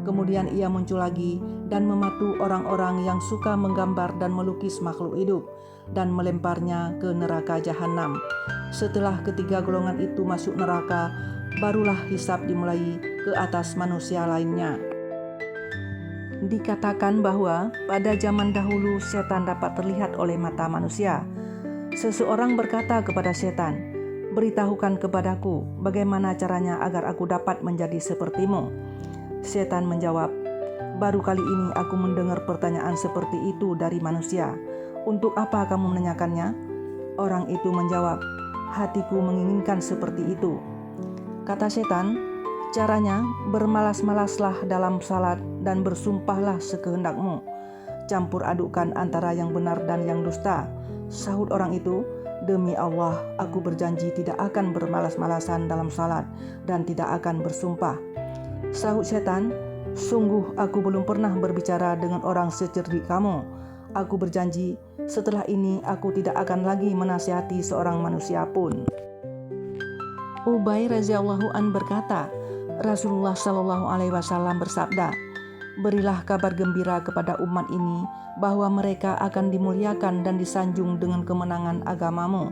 Kemudian ia muncul lagi dan mematuk orang-orang yang suka menggambar dan melukis makhluk hidup dan melemparnya ke neraka jahanam. Setelah ketiga golongan itu masuk neraka, barulah hisab dimulai ke atas manusia lainnya. Dikatakan bahwa pada zaman dahulu setan dapat terlihat oleh mata manusia. Seseorang berkata kepada setan, beritahukan kepadaku bagaimana caranya agar aku dapat menjadi sepertimu. Setan menjawab, baru kali ini aku mendengar pertanyaan seperti itu dari manusia. Untuk apa kamu menanyakannya? Orang itu menjawab, hatiku menginginkan seperti itu. Kata setan, caranya bermalas-malaslah dalam salat dan bersumpahlah sekehendakmu. Campur adukkan antara yang benar dan yang dusta. Sahut orang itu, demi Allah, aku berjanji tidak akan bermalas-malasan dalam salat dan tidak akan bersumpah. Sahut setan, sungguh aku belum pernah berbicara dengan orang secerdik kamu. Aku berjanji, setelah ini aku tidak akan lagi menasihati seorang manusia pun. Ubay radhiyallahu an berkata, Rasulullah Shallallahu alaihi wasallam bersabda, berilah kabar gembira kepada umat ini bahwa mereka akan dimuliakan dan disanjung dengan kemenangan agamamu.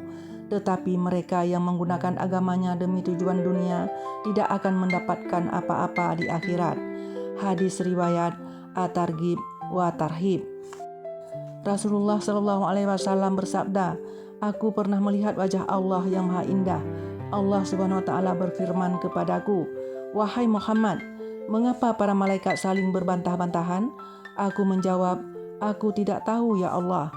Tetapi mereka yang menggunakan agamanya demi tujuan dunia tidak akan mendapatkan apa-apa di akhirat. Hadis riwayat At-Targhib wa Tarhib. Rasulullah Shallallahu alaihi wasallam bersabda, Aku pernah melihat wajah Allah yang maha indah. Allah Subhanahu wa Ta'ala berfirman kepadaku, "Wahai Muhammad, mengapa para malaikat saling berbantah-bantahan?" Aku menjawab, "Aku tidak tahu ya Allah."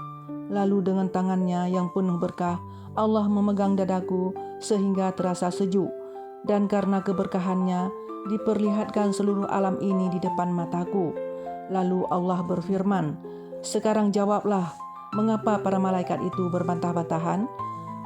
Lalu dengan tangannya yang penuh berkah, Allah memegang dadaku sehingga terasa sejuk. Dan karena keberkahannya, diperlihatkan seluruh alam ini di depan mataku. Lalu Allah berfirman, "Sekarang jawablah, mengapa para malaikat itu berbantah-bantahan?"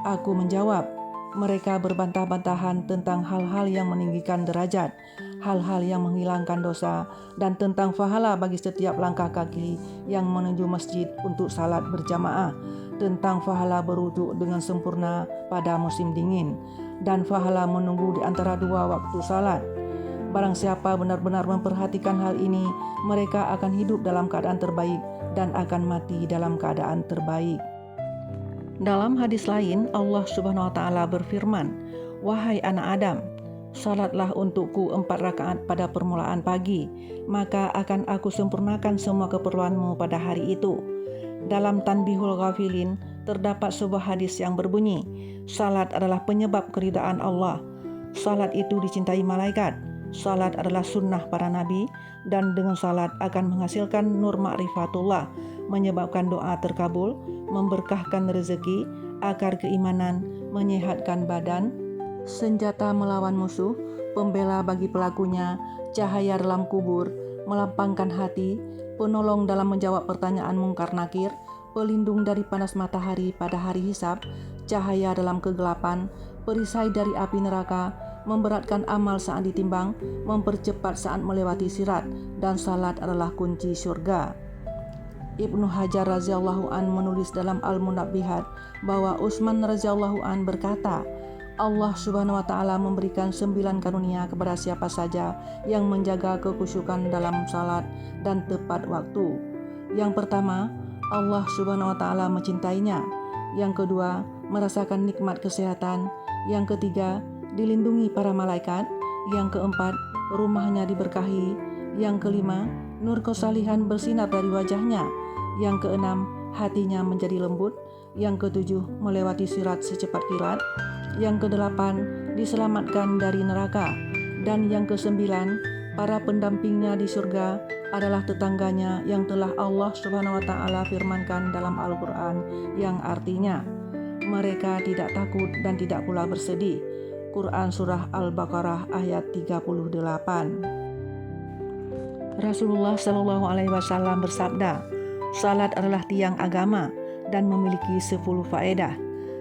Aku menjawab, mereka berbantah-bantahan tentang hal-hal yang meninggikan derajat, hal-hal yang menghilangkan dosa, dan tentang pahala bagi setiap langkah kaki yang menuju masjid untuk salat berjamaah, tentang pahala berwudu dengan sempurna pada musim dingin, dan pahala menunggu di antara dua waktu salat. Barang siapa benar-benar memperhatikan hal ini, mereka akan hidup dalam keadaan terbaik dan akan mati dalam keadaan terbaik. Dalam hadis lain, Allah Subhanahu wa Ta'ala berfirman, "Wahai anak Adam, salatlah untukku 4 rakaat pada permulaan pagi, maka akan aku sempurnakan semua keperluanmu pada hari itu." Dalam Tanbihul Ghafilin terdapat sebuah hadis yang berbunyi, salat adalah penyebab keridaan Allah. Salat itu dicintai malaikat. Salat adalah sunnah para nabi, dan dengan salat akan menghasilkan nur ma'rifatullah, menyebabkan doa terkabul, memberkahkan rezeki, akar keimanan, menyehatkan badan, senjata melawan musuh, pembela bagi pelakunya, cahaya dalam kubur, melapangkan hati, penolong dalam menjawab pertanyaan mungkar nakir, pelindung dari panas matahari pada hari hisab, cahaya dalam kegelapan, perisai dari api neraka, memberatkan amal saat ditimbang, mempercepat saat melewati sirat, dan salat adalah kunci surga. Ibnu Hajar radhiyallahu an menulis dalam Al-Munabbihat bahwa Utsman radhiyallahu an berkata, Allah Subhanahu wa Ta'ala memberikan 9 karunia kepada siapa saja yang menjaga kekhusyukan dalam salat dan tepat waktu. Yang pertama, Allah Subhanahu wa Ta'ala mencintainya. Yang kedua, merasakan nikmat kesehatan. Yang ketiga, dilindungi para malaikat. Yang keempat, rumahnya diberkahi. Yang kelima, nur kesalihan bersinar dari wajahnya. Yang keenam, hatinya menjadi lembut. Yang ketujuh, melewati sirat secepat kilat. Yang kedelapan, diselamatkan dari neraka. Dan yang kesembilan, para pendampingnya di surga adalah tetangganya yang telah Allah Subhanahu wa Ta'ala firmankan dalam Al-Quran, yang artinya mereka tidak takut dan tidak pula bersedih. Quran Surah Al-Baqarah ayat 38. Rasulullah Shallallahu Alaihi Wasallam bersabda, salat adalah tiang agama dan memiliki 10 faedah,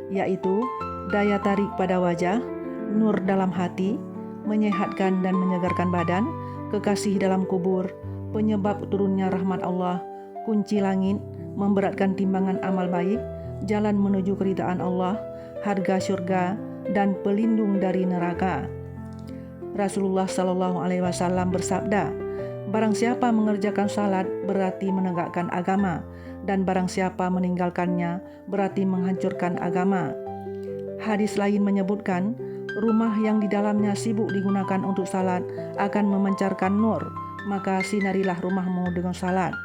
yaitu daya tarik pada wajah, nur dalam hati, menyehatkan dan menyegarkan badan, kekasih dalam kubur, penyebab turunnya rahmat Allah, kunci langit, memberatkan timbangan amal baik, jalan menuju keridaan Allah, harga surga, dan pelindung dari neraka. Rasulullah Shallallahu Alaihi Wasallam bersabda, barang siapa mengerjakan salat berarti menegakkan agama, dan barang siapa meninggalkannya berarti menghancurkan agama. Hadis lain menyebutkan, rumah yang di dalamnya sibuk digunakan untuk salat akan memancarkan nur, maka sinarilah rumahmu dengan salat.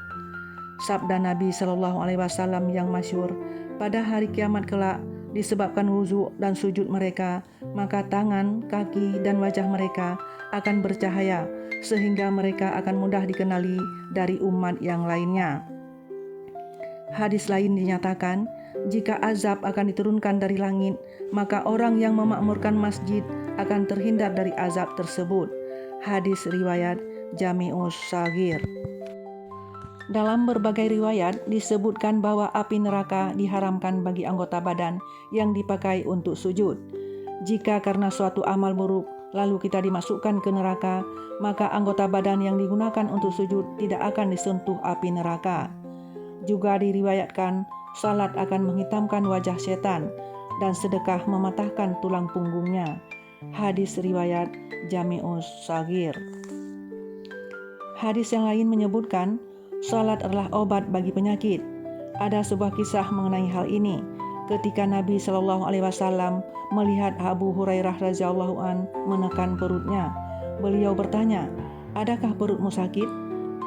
Sabda Nabi Shallallahu Alaihi Wasallam yang masyhur, pada hari kiamat kelak disebabkan wudu dan sujud mereka, maka tangan, kaki, dan wajah mereka akan bercahaya sehingga mereka akan mudah dikenali dari umat yang lainnya. Hadis lain dinyatakan, jika azab akan diturunkan dari langit, maka orang yang memakmurkan masjid akan terhindar dari azab tersebut. Hadis riwayat Jami'us Shaghir. Dalam berbagai riwayat disebutkan bahwa api neraka diharamkan bagi anggota badan yang dipakai untuk sujud. Jika karena suatu amal buruk lalu kita dimasukkan ke neraka, maka anggota badan yang digunakan untuk sujud tidak akan disentuh api neraka. Juga diriwayatkan salat akan menghitamkan wajah setan dan sedekah mematahkan tulang punggungnya. Hadis riwayat Jami'us Shaghir. Hadis yang lain menyebutkan salat adalah obat bagi penyakit. Ada sebuah kisah mengenai hal ini. Ketika Nabi Shallallahu Alaihi Wasallam melihat Abu Hurairah radhiyallahu an menekan perutnya, beliau bertanya, adakah perutmu sakit?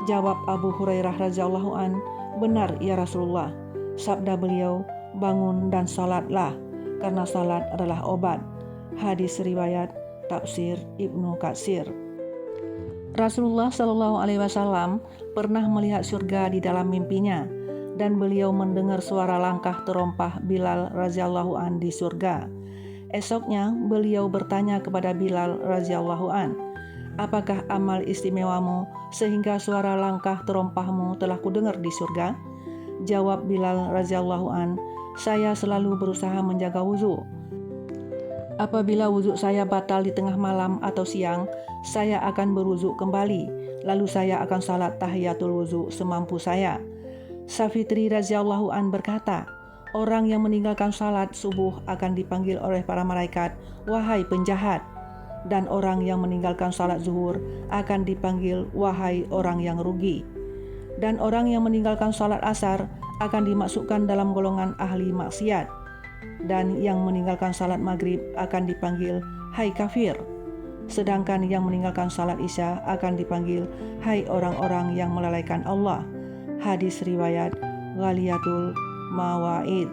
Jawab Abu Hurairah radhiyallahu an, benar ya Rasulullah. Sabda beliau, bangun dan salatlah, karena salat adalah obat. Hadis riwayat Tafsir Ibnu Katsir. Rasulullah Shallallahu Alaihi Wasallam pernah melihat surga di dalam mimpinya, dan beliau mendengar suara langkah terompah Bilal radhiyallahu an di surga. Esoknya beliau bertanya kepada Bilal radhiyallahu an, apakah amal istimewamu sehingga suara langkah terompahmu telah kudengar di surga? Jawab Bilal radhiyallahu an, saya selalu berusaha menjaga wudhu. Apabila wudhu saya batal di tengah malam atau siang, saya akan berwudhu kembali, lalu saya akan salat tahiyatul wudhu semampu saya. Safitri radhiyallahu an berkata, orang yang meninggalkan salat subuh akan dipanggil oleh para malaikat, wahai penjahat. Dan orang yang meninggalkan salat zuhur akan dipanggil, wahai orang yang rugi. Dan orang yang meninggalkan salat asar akan dimasukkan dalam golongan ahli maksiat. Dan yang meninggalkan salat maghrib akan dipanggil, hai kafir. Sedangkan yang meninggalkan salat isya akan dipanggil, hai orang-orang yang melalaikan Allah. Hadis riwayat Ghaliyatul Mawaid.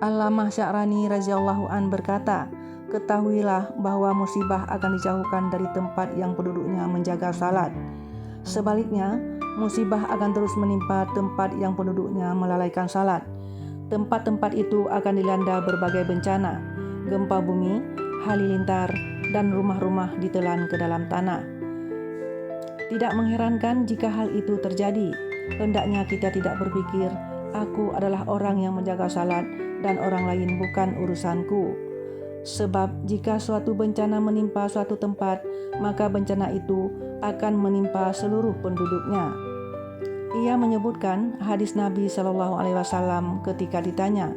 Allamah Sya'rani radhiyallahu an berkata, ketahuilah bahwa musibah akan dijauhkan dari tempat yang penduduknya menjaga salat. Sebaliknya, musibah akan terus menimpa tempat yang penduduknya melalaikan salat. Tempat-tempat itu akan dilanda berbagai bencana, gempa bumi, halilintar, dan rumah-rumah ditelan ke dalam tanah. Tidak mengherankan jika hal itu terjadi. Hendaknya kita tidak berpikir, aku adalah orang yang menjaga salat dan orang lain bukan urusanku. Sebab jika suatu bencana menimpa suatu tempat, maka bencana itu akan menimpa seluruh penduduknya. Ia menyebutkan hadis Nabi Shallallahu Alaihi Wasallam ketika ditanya,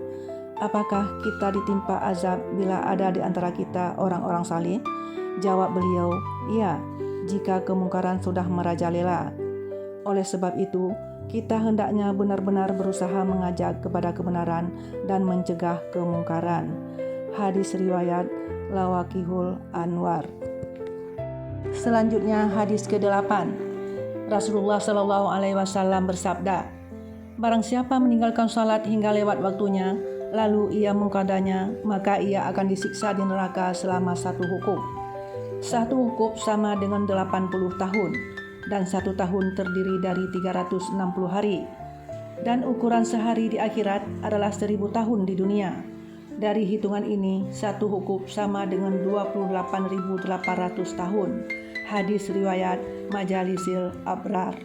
apakah kita ditimpa azab bila ada di antara kita orang-orang saleh? Jawab beliau, iya, jika kemungkaran sudah merajalela. Oleh sebab itu, kita hendaknya benar-benar berusaha mengajak kepada kebenaran dan mencegah kemungkaran. Hadis riwayat Lawaqihul Anwar. Selanjutnya hadis ke-8. Rasulullah Shallallahu Alaihi Wasallam bersabda, barang siapa meninggalkan salat hingga lewat waktunya, lalu ia mengqadanya, maka ia akan disiksa di neraka selama satu hukuk. Satu hukuk sama dengan 80 tahun, dan satu tahun terdiri dari 360 hari. Dan ukuran sehari di akhirat adalah 1000 tahun di dunia. Dari hitungan ini, satu hukuk sama dengan 28.800 tahun. Hadis riwayat Majalisil Abrar.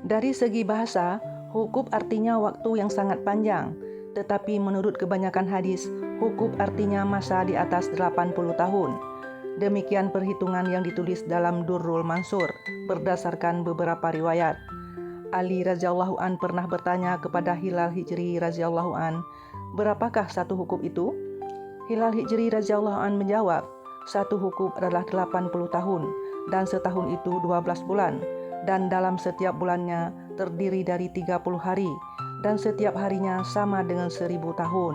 Dari segi bahasa, hukuk artinya waktu yang sangat panjang, tetapi menurut kebanyakan hadis, hukuk artinya masa di atas 80 tahun. Demikian perhitungan yang ditulis dalam Durrul Mansur berdasarkan beberapa riwayat. Ali radhiyallahu an pernah bertanya kepada Hilal Hijri radhiyallahu an, berapakah satu hukuk itu? Hilal Hijri radhiyallahu an menjawab, satu hukuk adalah 80 tahun, dan setahun itu 12 bulan, dan dalam setiap bulannya terdiri dari 30 hari, dan setiap harinya sama dengan 1000 tahun.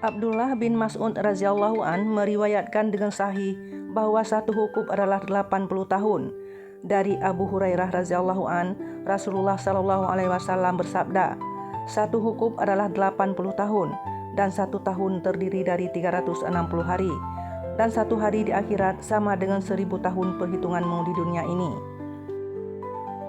Abdullah bin Mas'ud radhiyallahu an meriwayatkan dengan sahih bahwa satu hukuk adalah 80 tahun. Dari Abu Hurairah radhiyallahu an, Rasulullah Shallallahu Alaihi Wasallam bersabda, satu hukuk adalah 80 tahun, dan satu tahun terdiri dari 360 hari, dan satu hari di akhirat sama dengan 1000 tahun perhitunganmu di dunia ini.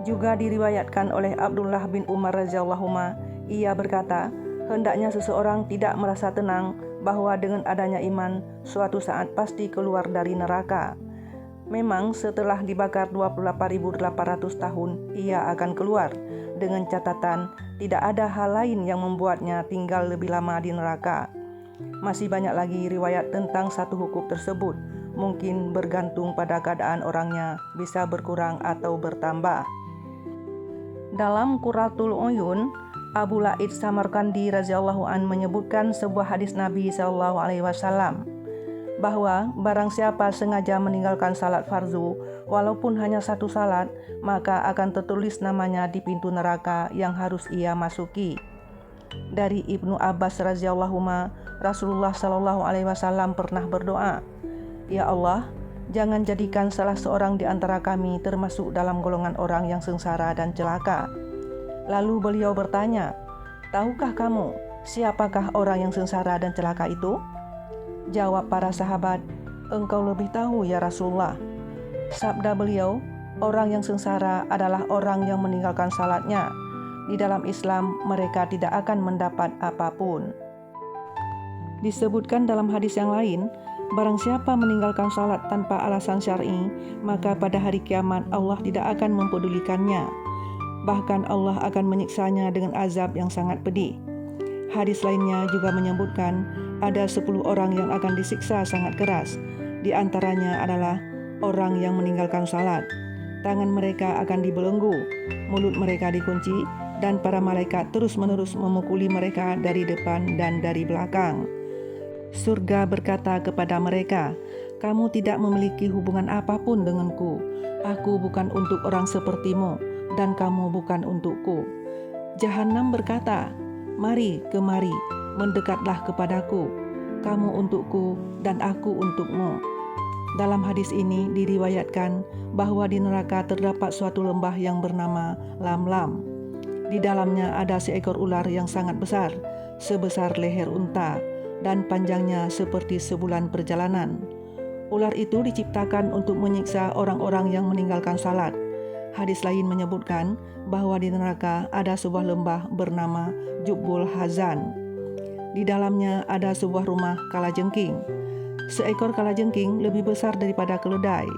Juga diriwayatkan oleh Abdullah bin Umar radhiyallahu anhu, ia berkata, hendaknya seseorang tidak merasa tenang bahwa dengan adanya iman suatu saat pasti keluar dari neraka. Memang setelah dibakar 28.800 tahun ia akan keluar, dengan catatan tidak ada hal lain yang membuatnya tinggal lebih lama di neraka. Masih banyak lagi riwayat tentang satu hukuk tersebut, mungkin bergantung pada keadaan orangnya, bisa berkurang atau bertambah. Dalam Qurratul Uyun, Abu Laid Samarkandi radhiyallahu an menyebutkan sebuah hadis Nabi sallallahu alaihi wasallam bahwa barang siapa sengaja meninggalkan salat fardu walaupun hanya satu salat, maka akan tertulis namanya di pintu neraka yang harus ia masuki. Dari Ibnu Abbas radhiyallahu anhu, Rasulullah sallallahu alaihi wasallam pernah berdoa, ya Allah, jangan jadikan salah seorang di antara kami termasuk dalam golongan orang yang sengsara dan celaka. Lalu beliau bertanya, "Tahukah kamu siapakah orang yang sengsara dan celaka itu?" Jawab para sahabat, "Engkau lebih tahu ya Rasulullah." Sabda beliau, "Orang yang sengsara adalah orang yang meninggalkan salatnya. Di dalam Islam mereka tidak akan mendapat apapun." Disebutkan dalam hadis yang lain, barang siapa meninggalkan salat tanpa alasan syar'i, maka pada hari kiamat Allah tidak akan mempedulikannya. Bahkan Allah akan menyiksanya dengan azab yang sangat pedih. Hadis lainnya juga menyebutkan ada 10 orang yang akan disiksa sangat keras. Di antaranya adalah orang yang meninggalkan salat. Tangan mereka akan dibelenggu, mulut mereka dikunci, dan para malaikat terus-menerus memukuli mereka dari depan dan dari belakang. Surga berkata kepada mereka, "Kamu tidak memiliki hubungan apapun denganku. Aku bukan untuk orang sepertimu, dan kamu bukan untukku." Jahanam berkata, "Mari kemari, mendekatlah kepadaku. Kamu untukku dan aku untukmu." Dalam hadis ini diriwayatkan bahwa di neraka terdapat suatu lembah yang bernama Lam-Lam. Di dalamnya ada seekor ular yang sangat besar, sebesar leher unta, dan panjangnya seperti sebulan perjalanan. Ular itu diciptakan untuk menyiksa orang-orang yang meninggalkan salat. Hadis lain menyebutkan bahwa di neraka ada sebuah lembah bernama Jubbul Hazan. Di dalamnya ada sebuah rumah kalajengking. Seekor kalajengking lebih besar daripada keledai,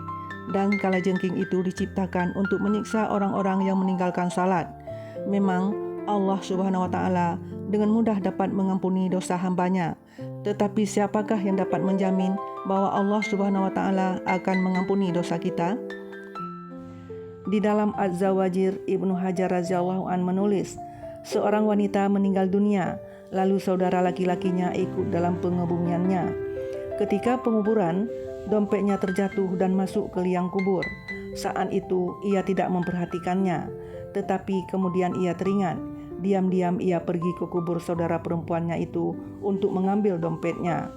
dan kalajengking itu diciptakan untuk menyiksa orang-orang yang meninggalkan salat. Memang Allah Subhanahu wa Ta'ala dengan mudah dapat mengampuni dosa hambanya, tetapi siapakah yang dapat menjamin bahwa Allah Subhanahu wa Ta'ala akan mengampuni dosa kita? Di dalam Az-Zawajir, Ibnu Hajar radhiyallahu an menulis, seorang wanita meninggal dunia, lalu saudara laki-lakinya ikut dalam pengebumiannya. Ketika penguburan, dompetnya terjatuh dan masuk ke liang kubur. Saat itu ia tidak memperhatikannya, tetapi kemudian ia teringat. Diam-diam ia pergi ke kubur saudara perempuannya itu untuk mengambil dompetnya.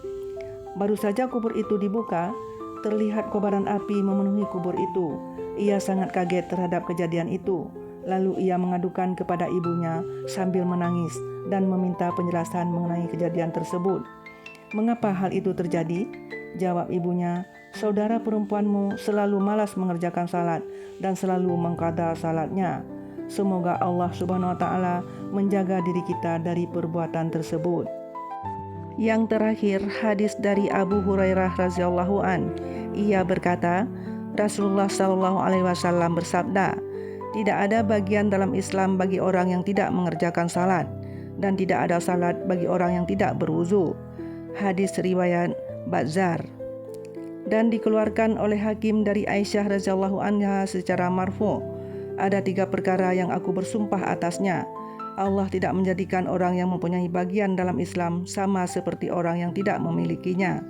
Baru saja kubur itu dibuka, terlihat kobaran api memenuhi kubur itu. Ia sangat kaget terhadap kejadian itu. Lalu ia mengadukan kepada ibunya sambil menangis dan meminta penjelasan mengenai kejadian tersebut. "Mengapa hal itu terjadi?" Jawab ibunya, "Saudara perempuanmu selalu malas mengerjakan salat dan selalu mengqadha salatnya. Semoga Allah Subhanahu wa Ta'ala menjaga diri kita dari perbuatan tersebut." Yang terakhir, hadis dari Abu Hurairah radhiyallahu an. Ia berkata, Rasulullah Shallallahu alaihi wasallam bersabda, "Tidak ada bagian dalam Islam bagi orang yang tidak mengerjakan salat, dan tidak ada salat bagi orang yang tidak berwuzu." Hadis riwayat Bazzar. Dan dikeluarkan oleh Hakim dari Aisyah radhiyallahu anha secara marfu, "Ada 3 perkara yang aku bersumpah atasnya. Allah tidak menjadikan orang yang mempunyai bagian dalam Islam sama seperti orang yang tidak memilikinya.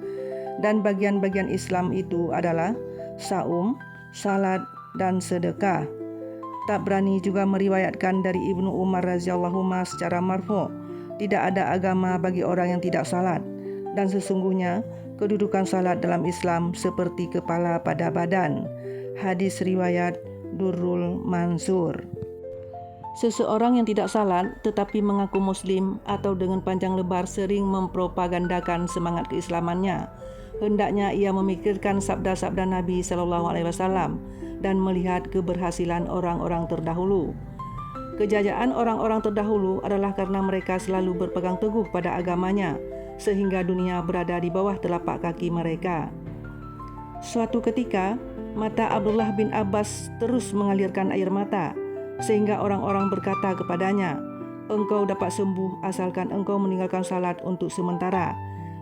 Dan bagian-bagian Islam itu adalah saum, salat, dan sedekah." Tabrani juga meriwayatkan dari Ibnu Umar radhiyallahu anhu secara marfu, "Tidak ada agama bagi orang yang tidak salat, dan sesungguhnya kedudukan salat dalam Islam seperti kepala pada badan." Hadis riwayat Durrul Mansur. Seseorang yang tidak salat tetapi mengaku muslim atau dengan panjang lebar sering mempropagandakan semangat keislamannya, hendaknya ia memikirkan sabda-sabda Nabi Shallallahu alaihi wasallam dan melihat keberhasilan orang-orang terdahulu. Kejayaan orang-orang terdahulu adalah karena mereka selalu berpegang teguh pada agamanya, sehingga dunia berada di bawah telapak kaki mereka. Suatu ketika, mata Abdullah bin Abbas terus mengalirkan air mata, sehingga orang-orang berkata kepadanya, "Engkau dapat sembuh asalkan engkau meninggalkan salat untuk sementara."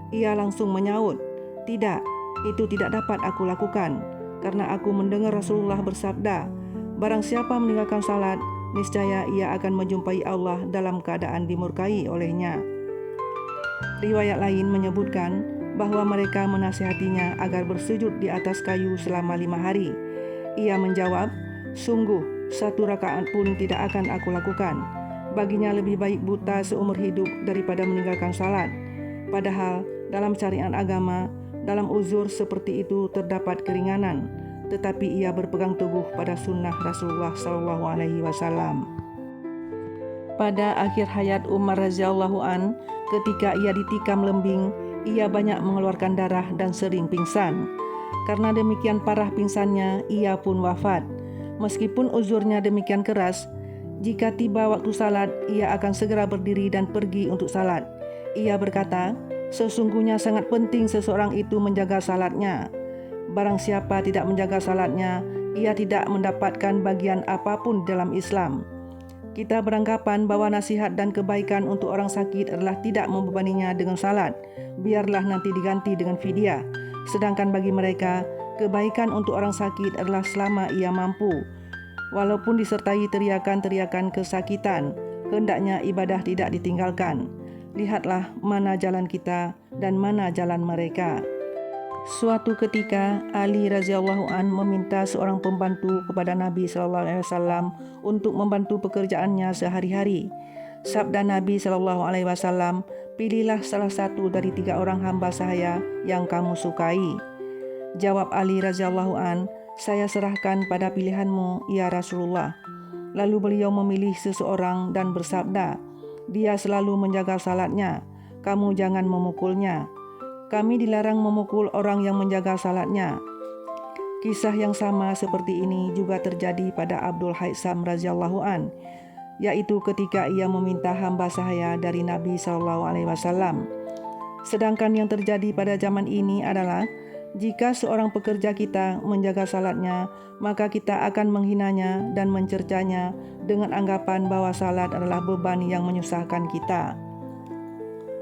Ia langsung menyaut, "Tidak, itu tidak dapat aku lakukan, karena aku mendengar Rasulullah bersabda, barang siapa meninggalkan salat, niscaya ia akan menjumpai Allah dalam keadaan dimurkai olehnya." Riwayat lain menyebutkan bahwa mereka menasihatinya agar bersujud di atas kayu selama 5 hari. Ia menjawab, "Sungguh, 1 rakaat pun tidak akan aku lakukan. Baginya lebih baik buta seumur hidup daripada meninggalkan salat." Padahal dalam syariat agama, dalam uzur seperti itu terdapat keringanan, tetapi ia berpegang teguh pada sunnah Rasulullah SAW. Pada akhir hayat Umar radhiyallahu an, ketika ia ditikam lembing, ia banyak mengeluarkan darah dan sering pingsan. Karena demikian parah pingsannya, ia pun wafat. Meskipun uzurnya demikian keras, jika tiba waktu salat, ia akan segera berdiri dan pergi untuk salat. Ia berkata, sesungguhnya sangat penting seseorang itu menjaga salatnya. Barang siapa tidak menjaga salatnya, ia tidak mendapatkan bagian apapun dalam Islam. Kita beranggapan bahwa nasihat dan kebaikan untuk orang sakit adalah tidak membebaninya dengan salat. Biarlah nanti diganti dengan fidyah. Sedangkan bagi mereka, kebaikan untuk orang sakit adalah selama ia mampu. Walaupun disertai teriakan-teriakan kesakitan, hendaknya ibadah tidak ditinggalkan. Lihatlah mana jalan kita dan mana jalan mereka. Suatu ketika Ali radhiyallahu an meminta seorang pembantu kepada Nabi SAW untuk membantu pekerjaannya sehari-hari. Sabda Nabi SAW, pilihlah salah satu dari 3 orang hamba saya yang kamu sukai. Jawab Ali radhiyallahu an, saya serahkan pada pilihanmu ya Rasulullah. Lalu beliau memilih seseorang dan bersabda, dia selalu menjaga salatnya, kamu jangan memukulnya. Kami dilarang memukul orang yang menjaga salatnya. Kisah yang sama seperti ini juga terjadi pada Abdul Haitsam radhiyallahu an, yaitu ketika ia meminta hamba sahaya dari Nabi SAW. Sedangkan yang terjadi pada zaman ini adalah, jika seorang pekerja kita menjaga salatnya, maka kita akan menghinanya dan mencercanya dengan anggapan bahwa salat adalah beban yang menyusahkan kita.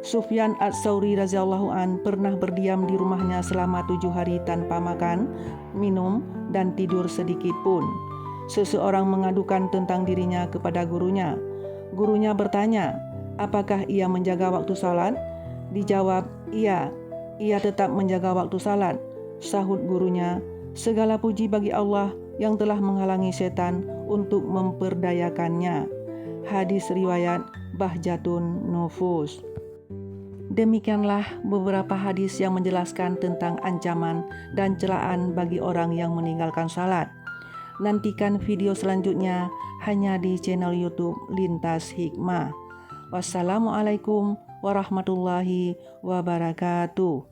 Sufyan Ats-Tsauri radhiyallahu an pernah berdiam di rumahnya selama 7 hari tanpa makan, minum, dan tidur sedikit pun. Seseorang mengadukan tentang dirinya kepada gurunya. Gurunya bertanya, apakah ia menjaga waktu salat? Dijawab, iya, ia tetap menjaga waktu salat. Sahut gurunya, segala puji bagi Allah yang telah menghalangi setan untuk memperdayakannya. Hadis riwayat Bahjatun Nufus. Demikianlah beberapa hadis yang menjelaskan tentang ancaman dan celaan bagi orang yang meninggalkan salat. Nantikan video selanjutnya hanya di channel YouTube Lintas Hikmah. Wassalamualaikum warahmatullahi wabarakatuh.